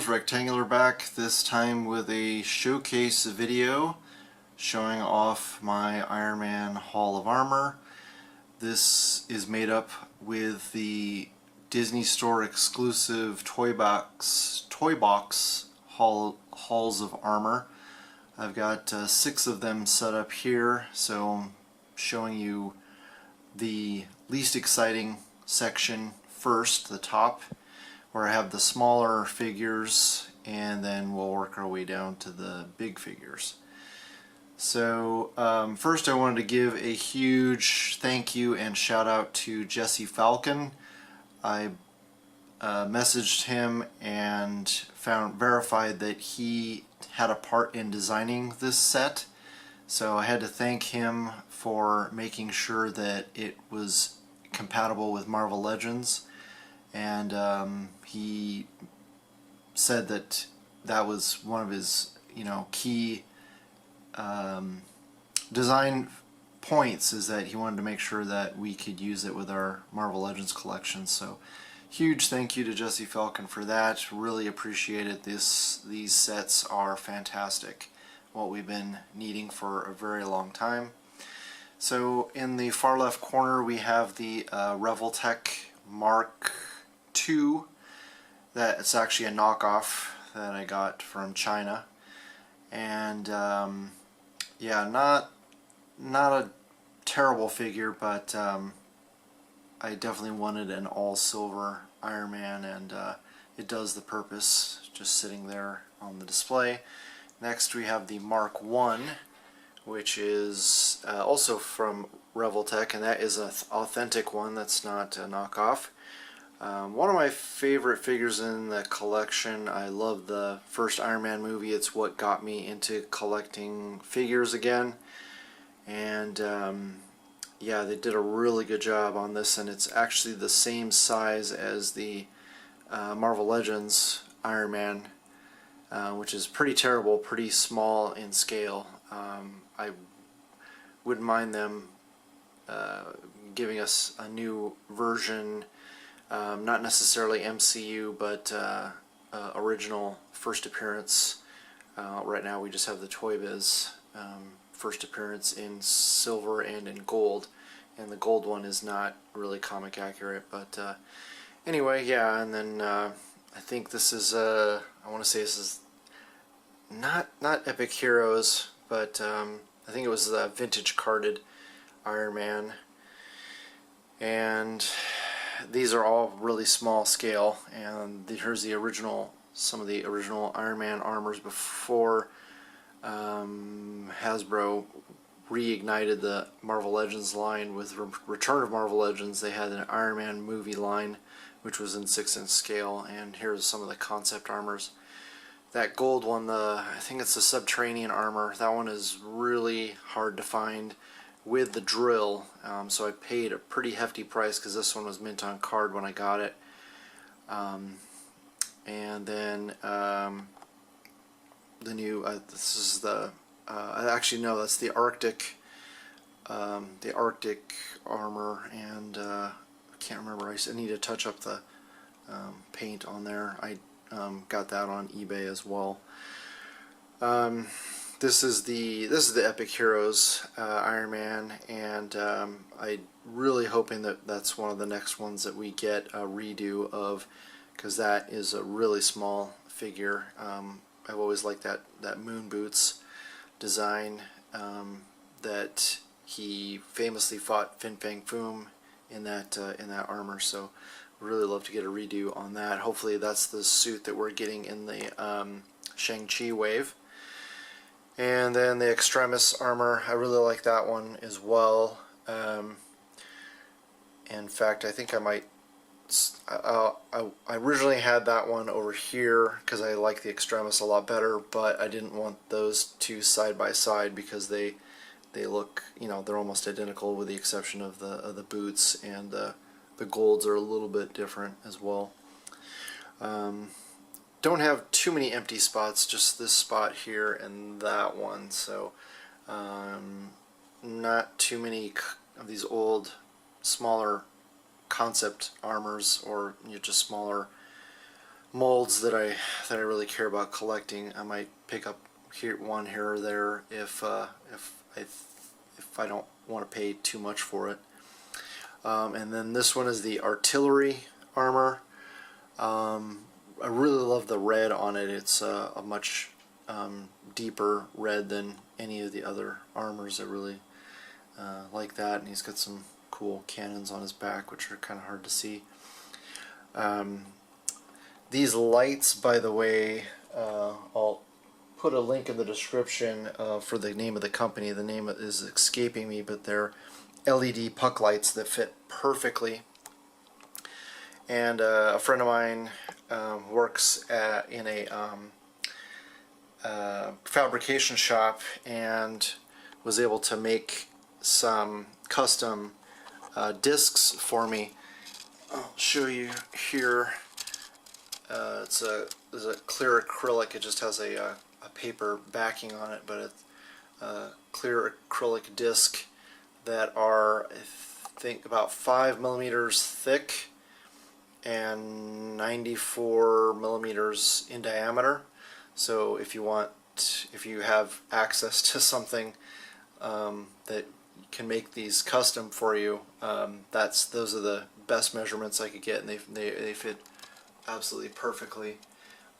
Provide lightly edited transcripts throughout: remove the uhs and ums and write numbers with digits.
guys, Rectangular back, this time with a showcase video showing off my Iron Man Hall of Armor. This is made up with the Disney Store exclusive ToyBox Halls of Armor. I've got 6 of them set up here, so I'm showing you the least exciting section first, the top, where I have the smaller figures, and then we'll work our way down to the big figures. So first I wanted to give a huge thank you and shout out to Jesse Falcon. I messaged him and verified that he had a part in designing this set, so I had to thank him for making sure that it was compatible with Marvel Legends. And he said that that was one of his, key design points, is that he wanted to make sure that we could use it with our Marvel Legends collection. So huge thank you to Jesse Falcon for that. Really appreciate it. These sets are fantastic. What we've been needing for a very long time. So in the far left corner we have the Reveltek Mark II. It's actually a knockoff that I got from China, and yeah, not a terrible figure, but I definitely wanted an all silver Iron Man, and it does the purpose just sitting there on the display. Next we have the Mark I, which is also from Reveltek, and that is an authentic one, that's not a knockoff. One of my favorite figures in the collection. I love the first Iron Man movie. It's what got me into collecting figures again, and yeah, they did a really good job on this, and it's actually the same size as the Marvel Legends Iron Man, which is pretty terrible, pretty small in scale. I wouldn't mind them giving us a new version. Not necessarily MCU, but original first appearance. Right now we just have the Toy Biz first appearance in silver and in gold, and the gold one is not really comic accurate, but anyway, yeah. And then I think this is I want to say this is not Epic Heroes, but I think it was the vintage carded Iron Man. And these are all really small scale, and here's the original, some of the original Iron Man armors before Hasbro reignited the Marvel Legends line. With Return of Marvel Legends, they had an Iron Man movie line, which was in 6-inch scale, and here's some of the concept armors. That gold one, I think it's the Subterranean Armor, that one is really hard to find with the drill, so I paid a pretty hefty price because this one was mint on card when I got it. And then the new, this is the, actually no, that's the Arctic armor, and I can't remember, I need to touch up the paint on there. I got that on eBay as well. This is the Epic Heroes Iron Man, and I'm really hoping that that's one of the next ones that we get a redo of, because that is a really small figure. I've always liked that moon boots design, that he famously fought Fin Fang Foom in that armor. So really love to get a redo on that. Hopefully that's the suit that we're getting in the Shang-Chi wave. And then the Extremis armor, I really like that one as well. In fact, I think I might, I originally had that one over here because I like the Extremis a lot better, but I didn't want those two side by side because they look, they're almost identical with the exception of the boots, and the golds are a little bit different as well. Don't have too many empty spots, just this spot here and that one, so not too many of these old smaller concept armors, or just smaller molds that I really care about collecting. I might pick up one here or there if I don't want to pay too much for it. And then this one is the artillery armor. I really love the red on it. It's a much deeper red than any of the other armors. I really like that, and he's got some cool cannons on his back, which are kind of hard to see. These lights, by the way, I'll put a link in the description for the name of the company. The name is escaping me, but they're LED puck lights that fit perfectly. And a friend of mine works in a fabrication shop and was able to make some custom discs for me. I'll show you here. It's a clear acrylic. It just has a paper backing on it, but it's a clear acrylic disc that are, I think, about 5 millimeters thick and 94 millimeters in diameter. So if you have access to something that can make these custom for you, those are the best measurements I could get, and they fit absolutely perfectly.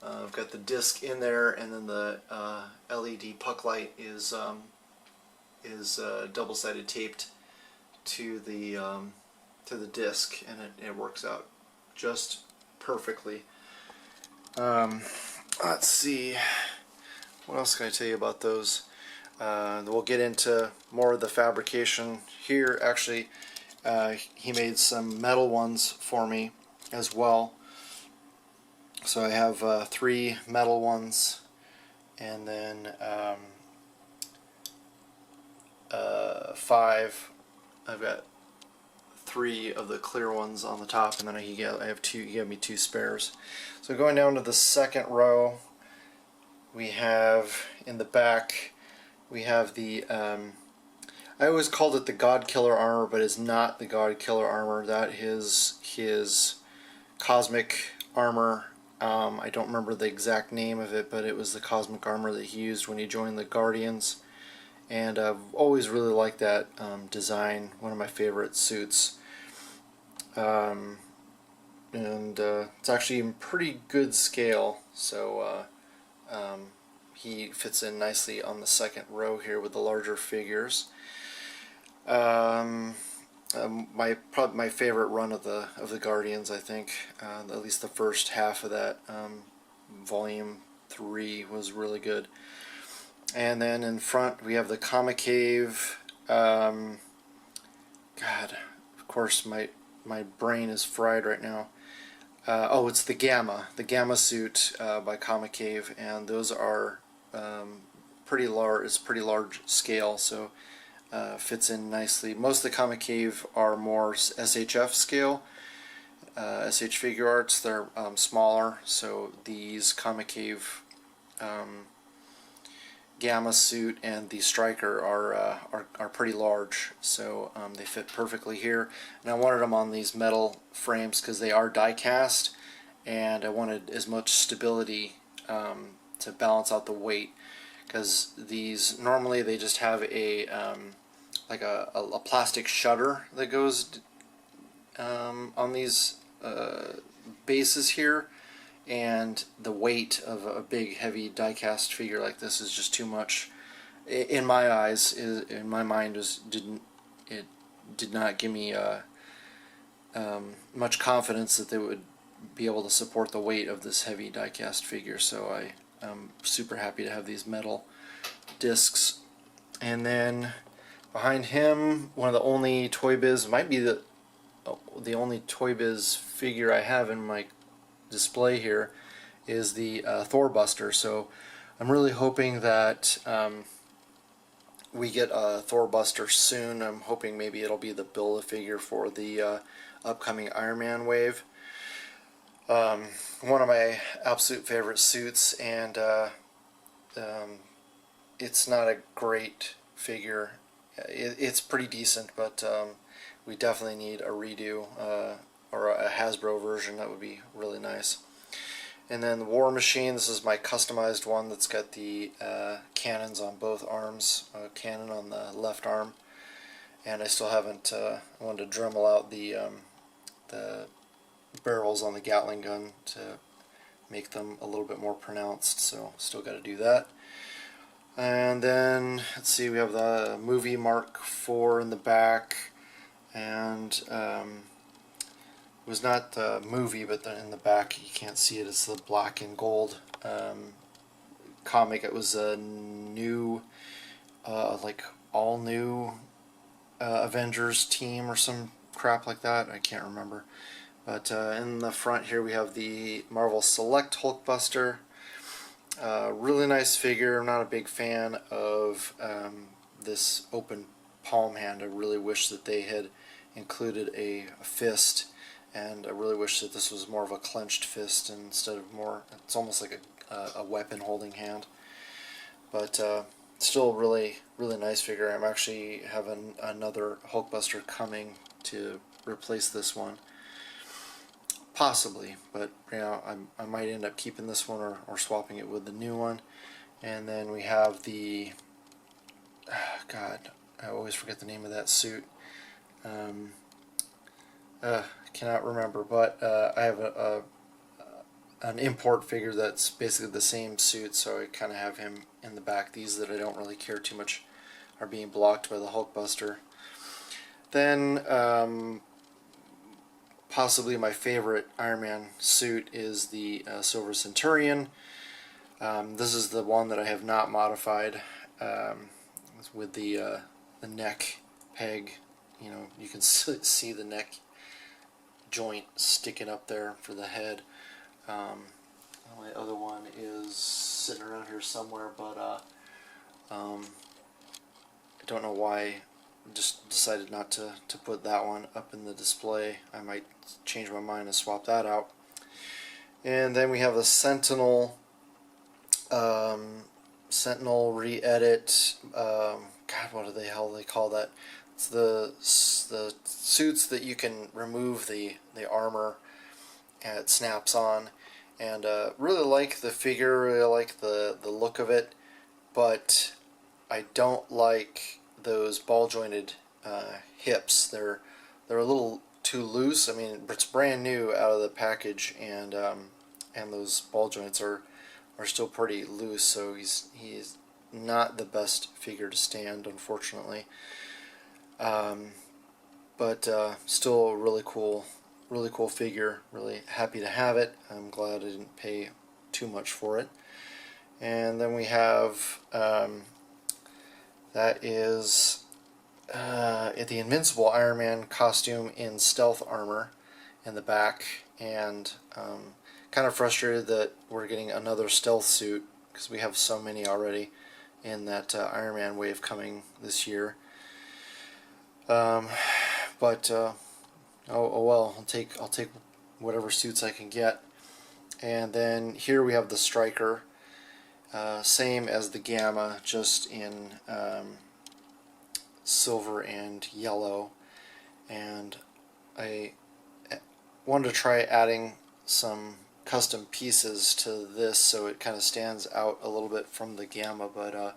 I've got the disc in there, and then the LED puck light is double-sided taped to the disc, and it works out just perfectly. Let's see, what else can I tell you about those? We'll get into more of the fabrication here. Actually, he made some metal ones for me as well. So I have 3 metal ones, and then 5. I've got 3 of the clear ones on the top, and then he gave me 2 spares. So going down to the second row, we have in the back, we have the I always called it the God Killer armor, but it's not the God Killer armor. That is his cosmic armor. I don't remember the exact name of it, but it was the cosmic armor that he used when he joined the Guardians. And I've always really liked that design, one of my favorite suits. It's actually in pretty good scale, so he fits in nicely on the second row here with the larger figures. Probably my favorite run of the Guardians, I think. At least the first half of that volume 3 was really good. And then in front we have the Concave. God, of course my brain is fried right now. Oh, it's the Gamma suit by Concave, and those are pretty large. It's pretty large scale, so fits in nicely. Most of the Concave are more SHF scale, SH Figure Arts. They're smaller, so these Concave Gamma suit and the Striker are pretty large, so they fit perfectly here. And I wanted them on these metal frames because they are die cast, and I wanted as much stability to balance out the weight, because these normally they just have a like a plastic shutter that goes on these bases here, and the weight of a big heavy die-cast figure like this is just too much in my eyes. In my mind, it did not give me much confidence that they would be able to support the weight of this heavy die-cast figure. So I'm super happy to have these metal discs. And then behind him, one of the only Toy Biz, might be the only Toy Biz figure I have in my display here, is the Thor Buster. So I'm really hoping that we get a Thor Buster soon. I'm hoping maybe it'll be the Build-A-Figure for the upcoming Iron Man wave. One of my absolute favorite suits, and it's not a great figure. It's pretty decent, but we definitely need a redo or a Hasbro version. That would be really nice. And then the War Machine, this is my customized one that's got the cannons on both arms, cannon on the left arm, and I still haven't wanted to Dremel out the barrels on the Gatling gun to make them a little bit more pronounced, so still got to do that. And then, let's see, we have the movie Mark IV in the back, and it was not the movie, but in the back you can't see it, it's the black and gold comic. It was a new, like all new Avengers team or some crap like that, I can't remember. But in the front here we have the Marvel Select Hulk Buster. Really nice figure. I'm not a big fan of this open palm hand. I really wish that they had included a fist, and I really wish that this was more of a clenched fist instead of more, it's almost like a weapon holding hand. But still really nice figure. I'm actually having another Hulk Buster coming to replace this one. Possibly, but you know, I might end up keeping this one or swapping it with the new one. And then we have the, God, I always forget the name of that suit. Cannot remember, but I have an import figure that's basically the same suit, so I kind of have him in the back. These that I don't really care too much are being blocked by the Hulk Buster. Then possibly my favorite Iron Man suit is the Silver Centurion. This is the one that I have not modified with the neck peg. You know, you can see the neck joint sticking up there for the head. My other one is sitting around here somewhere, but I don't know why. Just decided not to put that one up in the display. I might change my mind and swap that out. And then we have the Sentinel Sentinel re-edit. God, what the hell do they call that? It's the suits that you can remove the armor and it snaps on. And really like the figure, really like the look of it, but I don't like those ball jointed hips. They're a little too loose. I mean, it's brand new out of the package, and those ball joints are still pretty loose. So he's not the best figure to stand, unfortunately. But still a really cool figure. Really happy to have it. I'm glad I didn't pay too much for it. And then we have that is the Invincible Iron Man costume in stealth armor in the back, and kind of frustrated that we're getting another stealth suit because we have so many already in that Iron Man wave coming this year. But oh well, I'll take whatever suits I can get. And then here we have the Striker. Same as the Gamma, just in silver and yellow, and I wanted to try adding some custom pieces to this so it kind of stands out a little bit from the Gamma, but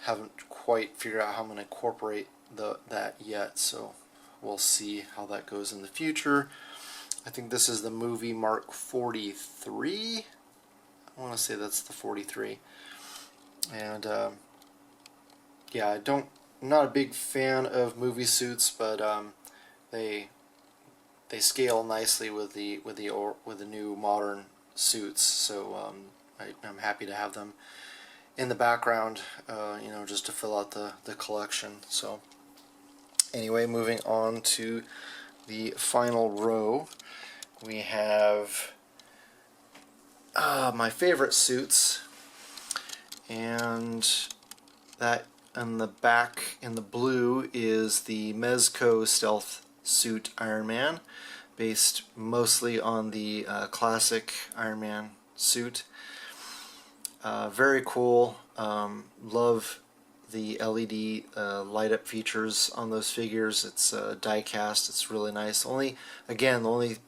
haven't quite figured out how I'm going to incorporate that yet, so we'll see how that goes in the future. I think this is the movie Mark 43. I want to say that's the 43. And yeah, I'm not a big fan of movie suits, but they scale nicely with the new modern suits. So I'm happy to have them in the background, you know, just to fill out the collection. So anyway, moving on to the final row, we have my favorite suits, and that on the back in the blue is the Mezco Stealth Suit Iron Man, based mostly on the classic Iron Man suit. Very cool. Love the LED light up features on those figures. It's die cast. It's really nice. The only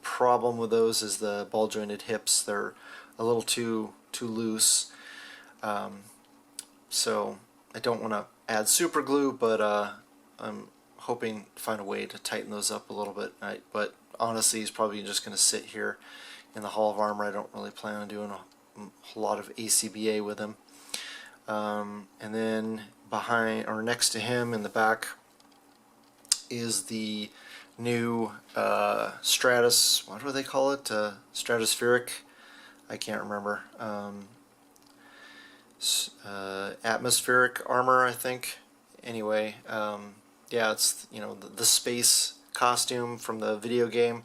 problem with those is the ball jointed hips. They're a little too loose. So I don't want to add super glue, but I'm hoping to find a way to tighten those up a little bit. But honestly, he's probably just going to sit here in the Hall of Armor. I don't really plan on doing a lot of ACBA with him. And then behind or next to him in the back is the new Stratus, what do they call it? Stratospheric? I can't remember. Atmospheric armor, I think. Anyway, yeah, it's the space costume from the video game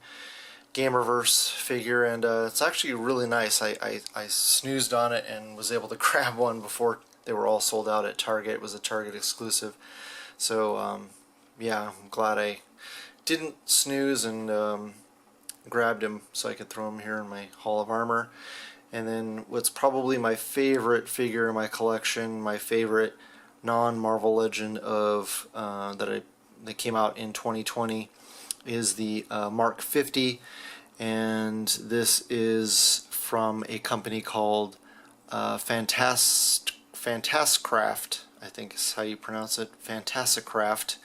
Gamerverse figure, and it's actually really nice. I snoozed on it and was able to grab one before they were all sold out at Target. It was a Target exclusive, so yeah, I'm glad I didn't snooze and grabbed him so I could throw him here in my Hall of Armor. And then what's probably my favorite figure in my collection, my favorite non-Marvel Legend of that came out in 2020, is the Mark Ii, and this is from a company called Fantascraft, I think is how you pronounce it, Fantascraft.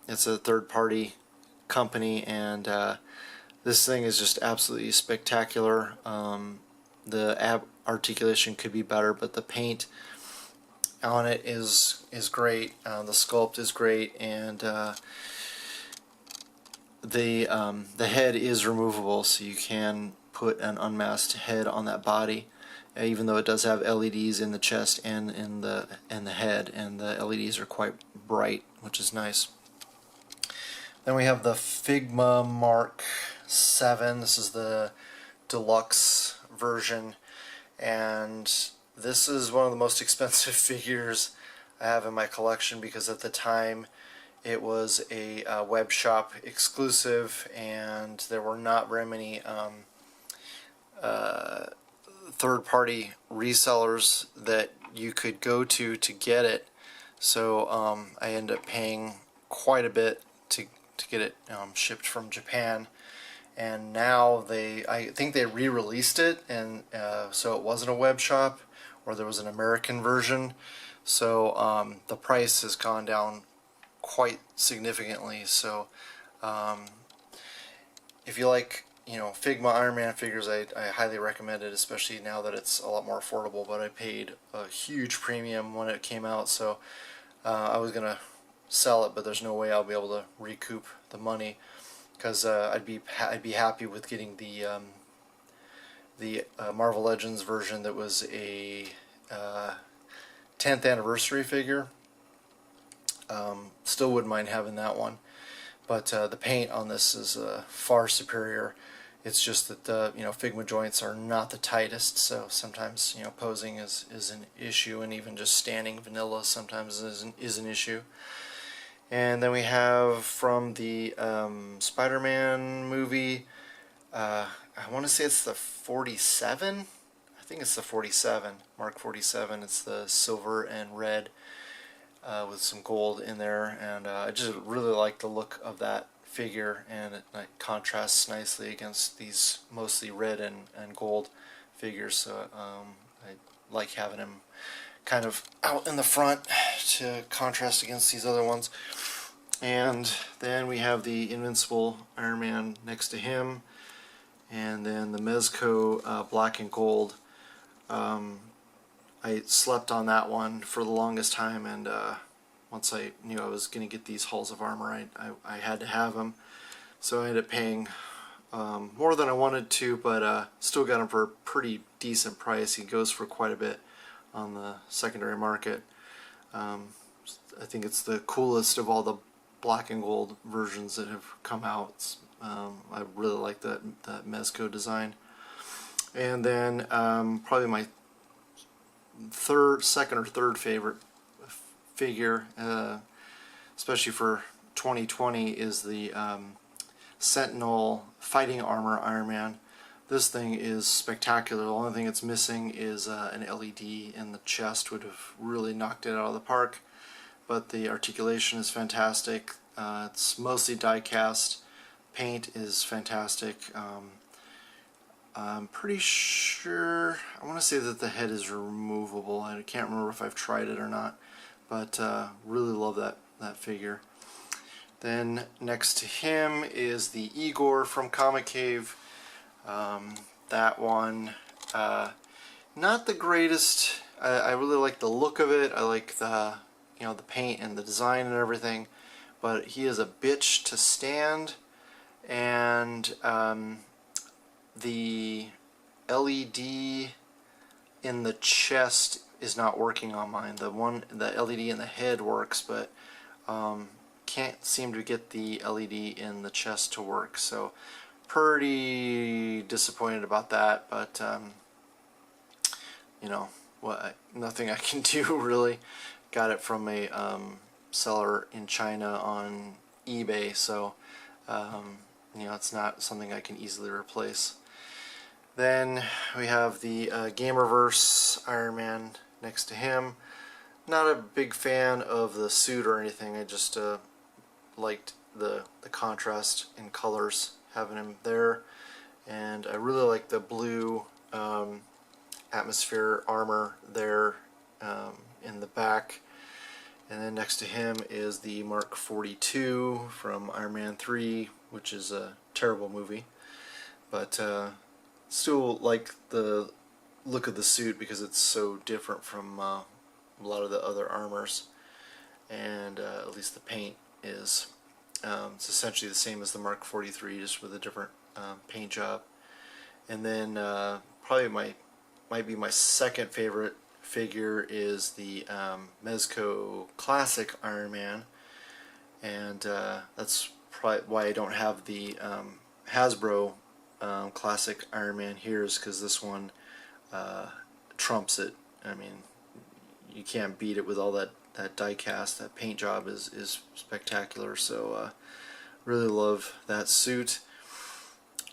It's a third-party company, and this thing is just absolutely spectacular. The ab articulation could be better, but the paint on it is great. The sculpt is great, and the head is removable, so you can put an unmasked head on that body, even though it does have LEDs in the chest and in the head, and the LEDs are quite bright, which is nice. Then we have the Figma Mark Ii. This is the deluxe version, and this is one of the most expensive figures I have in my collection, because at the time it was a web shop exclusive, and there were not very many third-party resellers that you could go to get it. So I ended up paying quite a bit to get it shipped from Japan. And now I think they re-released it, and so it wasn't a web shop, or there was an American version. So the price has gone down quite significantly. So if you like Figma Iron Man figures, I highly recommend it, especially now that it's a lot more affordable. But I paid a huge premium when it came out, so I was gonna sell it, but there's no way I'll be able to recoup the money, because I'd be happy with getting the Marvel Legends version that was a 10th anniversary figure. Still wouldn't mind having that one, but the paint on this is far superior. It's just that the Figma joints are not the tightest, so sometimes posing is an issue, and even just standing vanilla sometimes is an issue. And then we have from the Spider-Man movie, I want to say it's the 47. I think it's the 47, Mark 47. It's the silver and red with some gold in there, and I just really like the look of that figure, and it contrasts nicely against these mostly red and gold figures. So I like having him kind of out in the front to contrast against these other ones. And then we have the Invincible Iron Man next to him, and then the Mezco black and gold. I slept on that one for the longest time, and once I knew I was going to get these Halls of Armor, I had to have them. So I ended up paying more than I wanted to, but still got him for a pretty decent price. He goes for quite a bit on the secondary market. I think it's the coolest of all the black and gold versions that have come out. I really like that Mezco design. And then probably my second or third favorite figure, especially for 2020, is the Sentinel fighting armor Iron Man This thing is spectacular. The only thing it's missing is an LED in the chest. Would have really knocked it out of the park. But the articulation is fantastic. It's mostly die cast. Paint is fantastic. I'm pretty sure, I want to say that the head is removable. I can't remember if I've tried it or not, but really love that figure. Then next to him is the Igor from Comic Cave. That one, not the greatest. I really like the look of it. I like the the paint and the design and everything, but he is a bitch to stand, and the LED in the chest is not working on mine. The LED in the head works, but can't seem to get the LED in the chest to work. So pretty disappointed about that, but nothing I can do really. Got it from a seller in China on eBay, so it's not something I can easily replace. Then we have the Gamerverse Iron Man next to him. Not a big fan of the suit or anything. I just liked the contrast in colors having him there, and I really like the blue atmosphere armor there in the back. And then next to him is the Mark 42 from Iron Man 3, which is a terrible movie, but still like the look of the suit because it's so different from a lot of the other armors, and at least the paint is. It's essentially the same as the Mark 43, just with a different paint job. And then probably might be my second favorite figure is the Mezco Classic Iron Man, and that's probably why I don't have the Hasbro Classic Iron Man here, is because this one trumps it. I mean, you can't beat it with all that die cast. That paint job is spectacular. So really love that suit.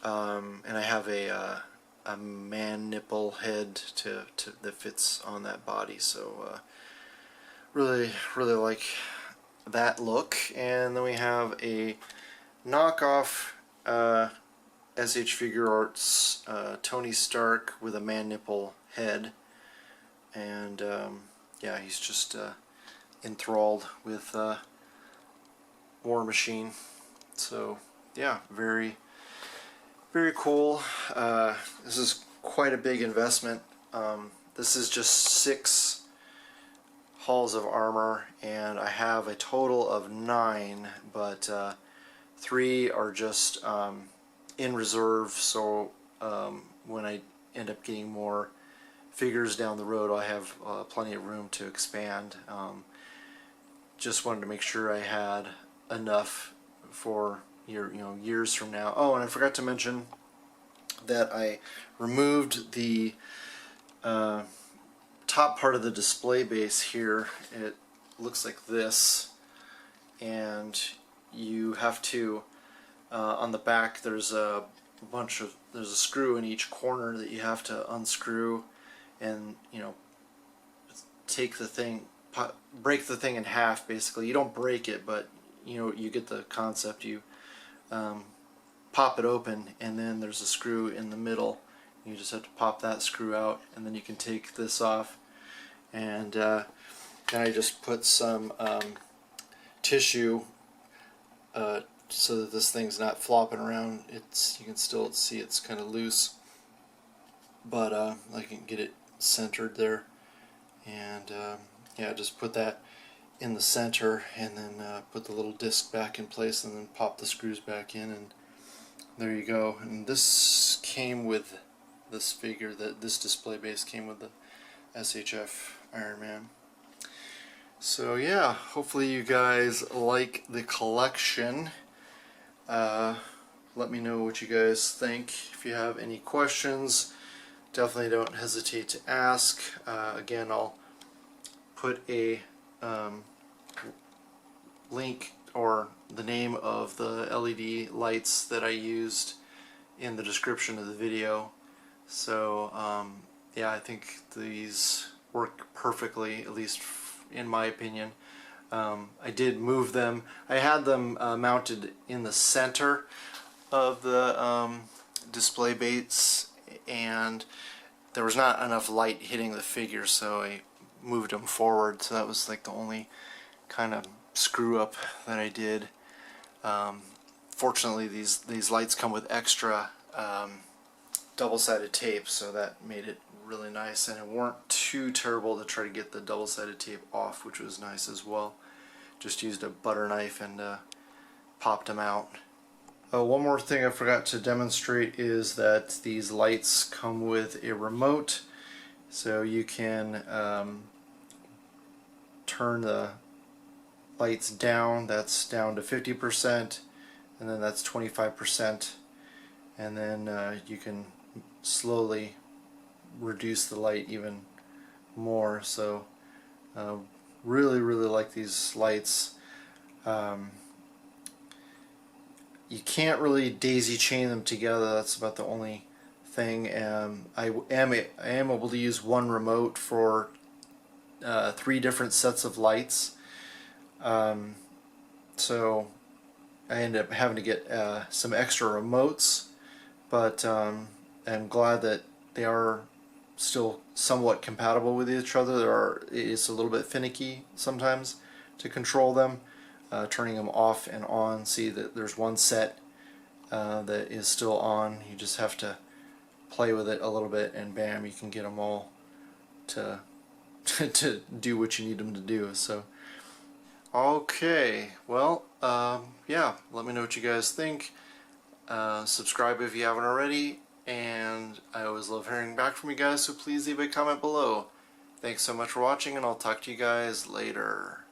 And I have a man nipple head that fits on that body. So really like that look. And then we have a knockoff SH Figure Arts Tony Stark with a man nipple head, and yeah, he's just enthralled with War Machine. So yeah, very cool. This is quite a big investment. This is just 6 hulls of armor, and I have a total of 9, but 3 are just in reserve, so when I end up getting more figures down the road, I have plenty of room to expand. Just wanted to make sure I had enough for years from now. Oh, and I forgot to mention that I removed the top part of the display base here. It looks like this, and you have to on the back there's a screw in each corner that you have to unscrew, and take the thing, break the thing in half. Basically, you don't break it, but you get the concept. You pop it open, and then there's a screw in the middle. You just have to pop that screw out, and then you can take this off. And then I just put some tissue so that this thing's not flopping around. You can still see it's kind of loose, but I can get it centered there. And yeah, just put that in the center, and then put the little disc back in place, and then pop the screws back in, and there you go. And this came with this figure, this display base came with the SHF Iron Man. So yeah, hopefully you guys like the collection. Let me know what you guys think. If you have any questions, definitely don't hesitate to ask. Again, I'll put a link or the name of the LED lights that I used in the description of the video. So yeah, I think these work perfectly, at least in my opinion. I did move them. I had them mounted in the center of the display baits, and there was not enough light hitting the figure, so I moved them forward. So that was like the only kind of screw up that I did. Fortunately, these lights come with extra double-sided tape, so that made it really nice, and it weren't too terrible to try to get the double-sided tape off, which was nice as well. Just used a butter knife and popped them out. One more thing I forgot to demonstrate is that these lights come with a remote, so you can turn the lights down. That's down to 50%, and then that's 25%, and then you can slowly reduce the light even more. So really like these lights. You can't really daisy chain them together. That's about the only thing. I am able to use one remote for 3 different sets of lights. So I ended up having to get some extra remotes, but I'm glad that they are still somewhat compatible with each other. It's a little bit finicky sometimes to control them. Turning them off and on. See that there's one set that is still on. You just have to play with it a little bit, and bam, you can get them all to to do what you need them to do. So okay, well, yeah, let me know what you guys think. Subscribe if you haven't already, and I always love hearing back from you guys, so please leave a comment below. Thanks so much for watching, and I'll talk to you guys later.